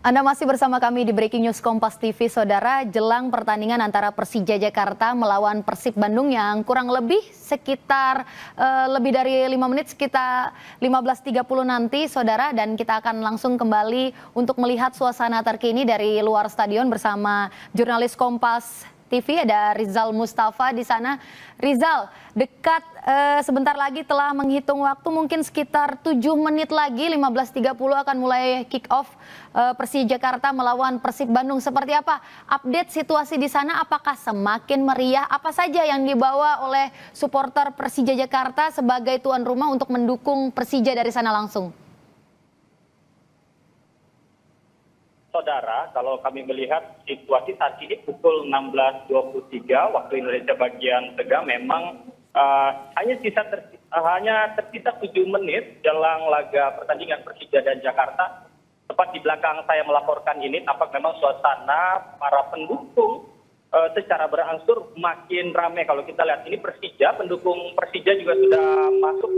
Anda masih bersama kami di Breaking News Kompas TV, Saudara. Jelang pertandingan antara Persija Jakarta melawan Persib Bandung yang kurang lebih sekitar lebih dari 5 menit, sekitar 15.30 nanti, Saudara. Dan kita akan langsung kembali untuk melihat suasana terkini dari luar stadion bersama jurnalis Kompas TV, ada Rizal Mustafa di sana. Rizal, dekat sebentar lagi telah menghitung waktu, mungkin sekitar 7 menit lagi, 15.30 akan mulai kick off Persija Jakarta melawan Persib Bandung. Seperti apa update situasi di sana? Apakah semakin meriah? Apa saja yang dibawa oleh supporter Persija Jakarta sebagai tuan rumah untuk mendukung Persija dari sana langsung? Saudara, kalau kami melihat situasi saat ini pukul 16.23 waktu Indonesia bagian tengah, memang hanya tersisa 7 menit jelang laga pertandingan Persija dan Jakarta. Tepat di belakang saya melaporkan ini, tampak memang suasana para pendukung secara berangsur makin ramai. Kalau kita lihat ini Persija, pendukung Persija juga sudah masuk.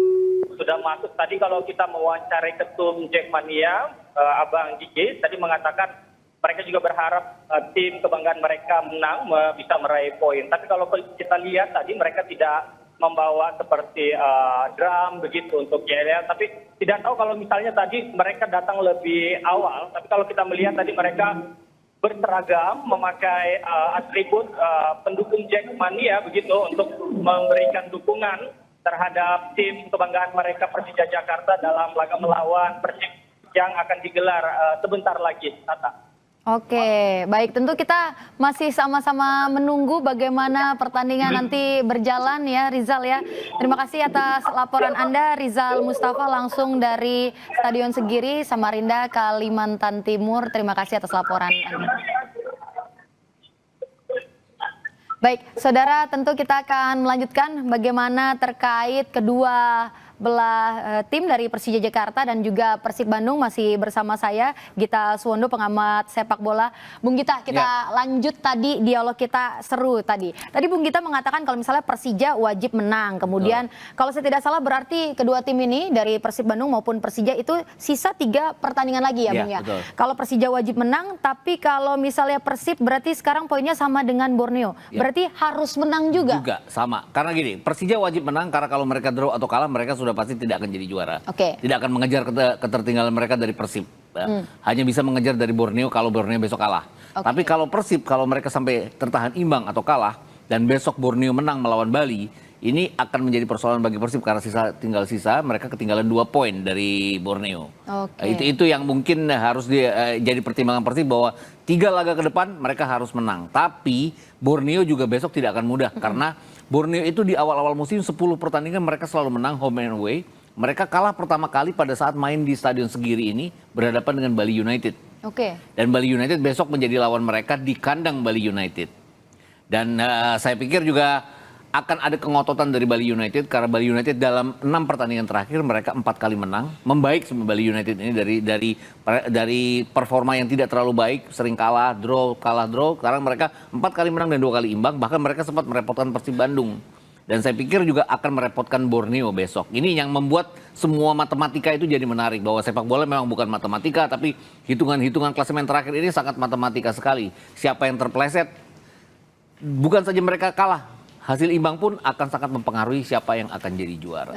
Tadi kalau kita mewawancarai ketum Jackmania, Abang Gigi tadi mengatakan mereka juga berharap tim kebanggaan mereka menang, bisa meraih poin. Tapi kalau kita lihat tadi mereka tidak membawa seperti drum begitu untuk yel. Tapi tidak tahu kalau misalnya tadi mereka datang lebih awal. Tapi kalau kita melihat tadi mereka berseragam, memakai atribut pendukung Jackmania begitu untuk memberikan dukungan terhadap tim kebanggaan mereka Persija Jakarta dalam laga melawan Persib yang akan digelar sebentar lagi, Tata. Oke, baik, tentu kita masih sama-sama menunggu bagaimana pertandingan nanti berjalan ya, Rizal ya. Terima kasih atas laporan Anda, Rizal Mustafa, langsung dari Stadion Segiri, Samarinda, Kalimantan Timur. Terima kasih atas laporan Anda. Baik, Saudara, tentu kita akan melanjutkan bagaimana terkait kedua belah tim dari Persija Jakarta dan juga Persib Bandung. Masih bersama saya Gita Suwondo, pengamat sepak bola. Bung Gita, kita lanjut tadi dialog kita seru tadi. Tadi Bung Gita mengatakan kalau misalnya Persija wajib menang. Kemudian kalau saya tidak salah berarti kedua tim ini dari Persib Bandung maupun Persija itu sisa 3 pertandingan lagi ya Bung ya. Betul. Kalau Persija wajib menang, tapi kalau misalnya Persib berarti sekarang poinnya sama dengan Borneo. Berarti harus menang juga. Juga sama. Karena gini, Persija wajib menang karena kalau mereka draw atau kalah mereka sudah pasti tidak akan jadi juara. Tidak akan mengejar ketertinggalan mereka dari Persib. Hanya bisa mengejar dari Borneo kalau Borneo besok kalah. Tapi kalau Persib, kalau mereka sampai tertahan imbang atau kalah dan besok Borneo menang melawan Bali, ini akan menjadi persoalan bagi Persib karena tinggal sisa mereka ketinggalan 2 poin dari Borneo. Itu yang mungkin harus jadi pertimbangan Persib, bahwa 3 laga ke depan mereka harus menang. Tapi Borneo juga besok tidak akan mudah karena Borneo itu di awal-awal musim 10 pertandingan mereka selalu menang home and away. Mereka kalah pertama kali pada saat main di Stadion Segiri ini berhadapan dengan Bali United. Dan Bali United besok menjadi lawan mereka di kandang Bali United. Dan saya pikir juga akan ada kengototan dari Bali United karena Bali United dalam 6 pertandingan terakhir mereka 4 kali menang. Membaik sama Bali United ini dari performa yang tidak terlalu baik, sering kalah draw. Sekarang mereka 4 kali menang dan 2 kali imbang. Bahkan mereka sempat merepotkan Persib Bandung. Dan saya pikir juga akan merepotkan Borneo besok. Ini yang membuat semua matematika itu jadi menarik, bahwa sepak bola memang bukan matematika, tapi hitungan-hitungan klasemen terakhir ini sangat matematika sekali. Siapa yang terpleset, bukan saja mereka kalah, hasil imbang pun akan sangat mempengaruhi siapa yang akan jadi juara.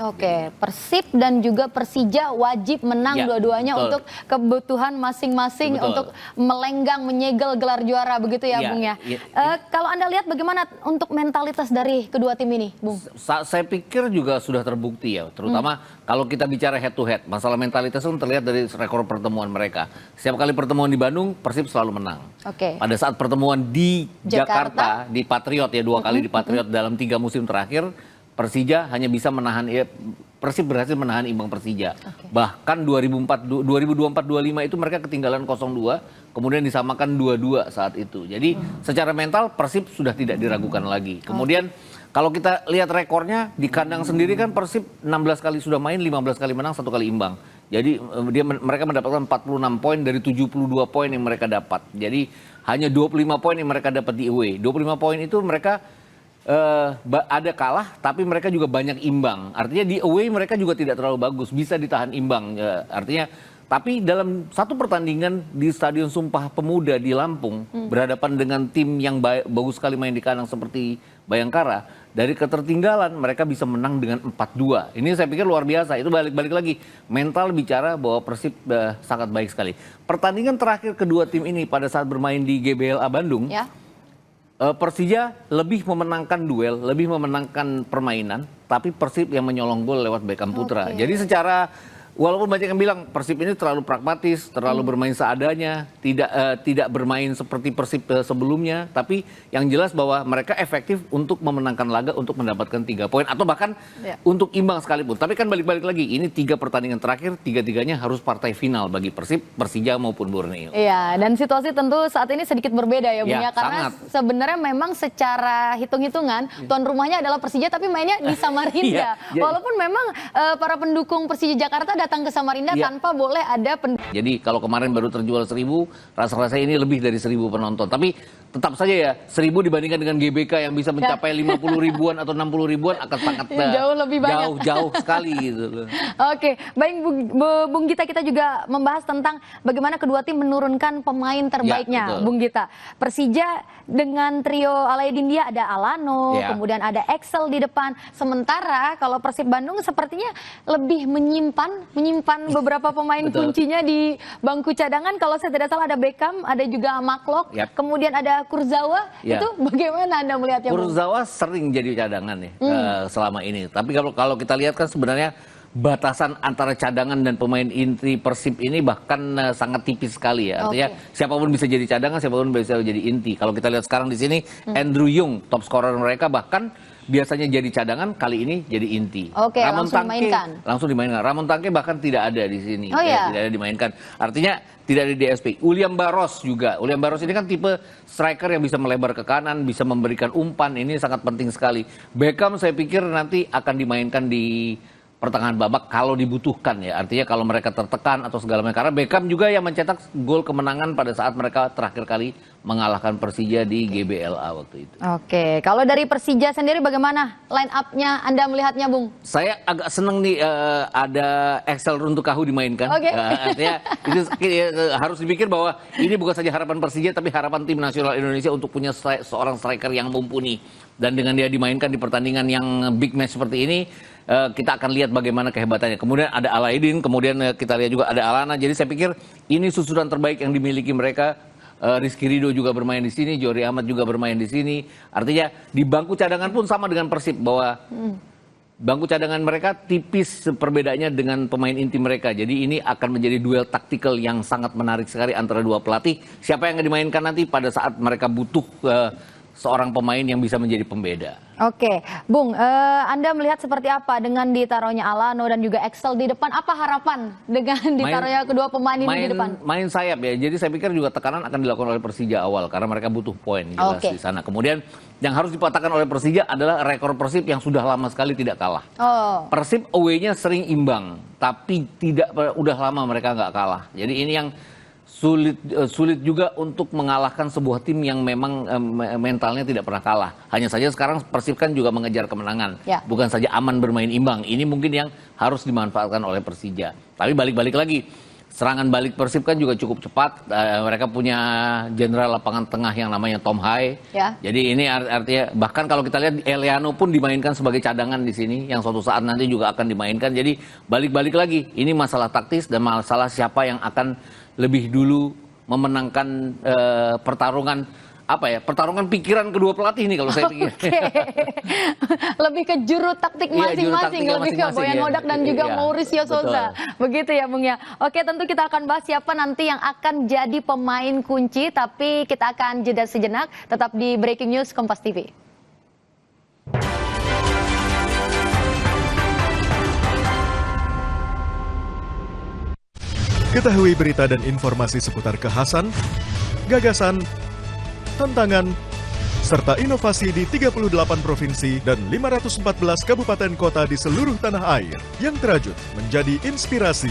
Persib dan juga Persija wajib menang dua-duanya untuk kebutuhan masing-masing, untuk melenggang, menyegel gelar juara begitu ya Bung ya. Kalau Anda lihat bagaimana untuk mentalitas dari kedua tim ini, Bung? Saya pikir juga sudah terbukti ya, terutama kalau kita bicara head to head. Masalah mentalitas itu terlihat dari rekor pertemuan mereka. Setiap kali pertemuan di Bandung, Persib selalu menang. Pada saat pertemuan di Jakarta, di Patriot ya, 2 kali di Patriot dalam 3 musim terakhir, Persija hanya bisa menahan, Persib berhasil menahan imbang Persija. Bahkan 2024-25 itu mereka ketinggalan 0-2, kemudian disamakan 2-2 saat itu. Jadi secara mental Persib sudah tidak diragukan lagi. Kemudian kalau kita lihat rekornya di kandang sendiri kan Persib 16 kali sudah main, 15 kali menang, 1 kali imbang. Jadi mereka mendapatkan 46 poin dari 72 poin yang mereka dapat. Jadi hanya 25 poin yang mereka dapat di away. 25 poin itu mereka ada kalah, tapi mereka juga banyak imbang. Artinya di away mereka juga tidak terlalu bagus, bisa ditahan imbang. Artinya Tapi dalam satu pertandingan di Stadion Sumpah Pemuda di Lampung, berhadapan dengan tim yang bagus sekali main di kandang seperti Bayangkara, dari ketertinggalan mereka bisa menang dengan 4-2. Ini saya pikir luar biasa. Itu balik-balik lagi. Mental bicara bahwa Persib sangat baik sekali. Pertandingan terakhir kedua tim ini pada saat bermain di GBLA Bandung, ya. Persija lebih memenangkan duel, lebih memenangkan permainan, tapi Persib yang menyolong gol lewat Beckham Putra. Jadi secara, walaupun banyak yang bilang Persib ini terlalu pragmatis, terlalu bermain seadanya, tidak bermain seperti Persib sebelumnya, tapi yang jelas bahwa mereka efektif untuk memenangkan laga, untuk mendapatkan 3 poin atau bahkan untuk imbang sekalipun. Tapi kan balik-balik lagi, ini 3 pertandingan terakhir, 3-tiganya harus partai final bagi Persib, Persija maupun Borneo. Iya, dan situasi tentu saat ini sedikit berbeda ya Bung ya, karena sebenarnya memang secara hitung-hitungan tuan rumahnya adalah Persija tapi mainnya di Samarinda. Walaupun memang para pendukung Persija Jakarta datang ke Samarinda tanpa boleh ada Jadi kalau kemarin baru terjual 1.000, rasa-rasanya ini lebih dari 1.000 penonton. Tapi tetap saja ya, 1.000 dibandingkan dengan GBK yang bisa mencapai 50 ribuan atau 60 ribuan akan sangat jauh lebih banyak. Jauh sekali gitu. Oke, baik Bung Gita, kita juga membahas tentang bagaimana kedua tim menurunkan pemain terbaiknya, Bung Gita. Persija dengan trio Alaidin dia ada Alano, kemudian ada Excel di depan. Sementara kalau Persib Bandung sepertinya lebih menyimpan beberapa pemain kuncinya di bangku cadangan. Kalau saya tidak salah ada Beckham, ada juga Maklok, kemudian ada Kurzawa. Itu bagaimana Anda melihatnya? Kurzawa sering jadi cadangan ya selama ini. Tapi kalau kita lihat kan sebenarnya batasan antara cadangan dan pemain inti Persib ini bahkan sangat tipis sekali ya. Artinya siapapun bisa jadi cadangan, siapapun bisa jadi inti. Kalau kita lihat sekarang di sini Andrew Yung, top scorer mereka, bahkan biasanya jadi cadangan, kali ini jadi inti. Langsung dimainkan. Ramon Tangke bahkan tidak ada di sini, tidak ada dimainkan. Artinya tidak ada DSP. William Barros juga. William Barros ini kan tipe striker yang bisa melebar ke kanan, bisa memberikan umpan. Ini sangat penting sekali. Beckham saya pikir nanti akan dimainkan di pertengahan babak kalau dibutuhkan ya. Artinya kalau mereka tertekan atau segala macam. Karena Beckham juga yang mencetak gol kemenangan pada saat mereka terakhir kali mengalahkan Persija di GBLA waktu itu. Oke, kalau dari Persija sendiri bagaimana line up-nya Anda melihatnya, Bung? Saya agak seneng nih ada Excel Runtukahu dimainkan. Artinya itu harus dipikir bahwa ini bukan saja harapan Persija tapi harapan tim nasional Indonesia untuk punya seorang striker yang mumpuni. Dan dengan dia dimainkan di pertandingan yang big match seperti ini, kita akan lihat bagaimana kehebatannya. Kemudian ada Alaidin, kemudian kita lihat juga ada Alana. Jadi saya pikir ini susunan terbaik yang dimiliki mereka. Rizky Ridho juga bermain di sini, Johri Ahmad juga bermain di sini. Artinya di bangku cadangan pun sama dengan Persib bahwa bangku cadangan mereka tipis perbedaannya dengan pemain inti mereka. Jadi ini akan menjadi duel taktikal yang sangat menarik sekali antara dua pelatih. Siapa yang akan dimainkan nanti pada saat mereka butuh seorang pemain yang bisa menjadi pembeda. Oke, Bung, Anda melihat seperti apa dengan ditaruhnya Alano dan juga Excel di depan? Apa harapan dengan ditaruhnya kedua pemain ini di depan? Main sayap ya, jadi saya pikir juga tekanan akan dilakukan oleh Persija awal karena mereka butuh poin jelas di sana. Kemudian yang harus dipatahkan oleh Persija adalah rekor Persib yang sudah lama sekali tidak kalah. Persib away-nya sering imbang, tapi udah lama mereka nggak kalah. Jadi ini yang sulit juga untuk mengalahkan sebuah tim yang memang mentalnya tidak pernah kalah. Hanya saja sekarang Persib kan juga mengejar kemenangan. Bukan saja aman bermain imbang. Ini mungkin yang harus dimanfaatkan oleh Persija. Tapi balik-balik lagi, serangan balik Persib kan juga cukup cepat. Mereka punya jenderal lapangan tengah yang namanya Tom Hai. Jadi ini artinya bahkan kalau kita lihat Eliano pun dimainkan sebagai cadangan di sini. Yang suatu saat nanti juga akan dimainkan. Jadi balik-balik lagi, ini masalah taktis dan masalah siapa yang akan lebih dulu memenangkan pertarungan pikiran kedua pelatih ini kalau saya pikir. Lebih ke juru taktik masing-masing, lebih ke Boyan Hodak dan juga Mauricio Souza. Begitu ya Bung ya. Oke, tentu kita akan bahas siapa nanti yang akan jadi pemain kunci, tapi kita akan jeda sejenak tetap di Breaking News Kompas TV. Ketahui berita dan informasi seputar kekhasan, gagasan, tantangan, serta inovasi di 38 provinsi dan 514 kabupaten kota di seluruh tanah air yang terajut menjadi inspirasi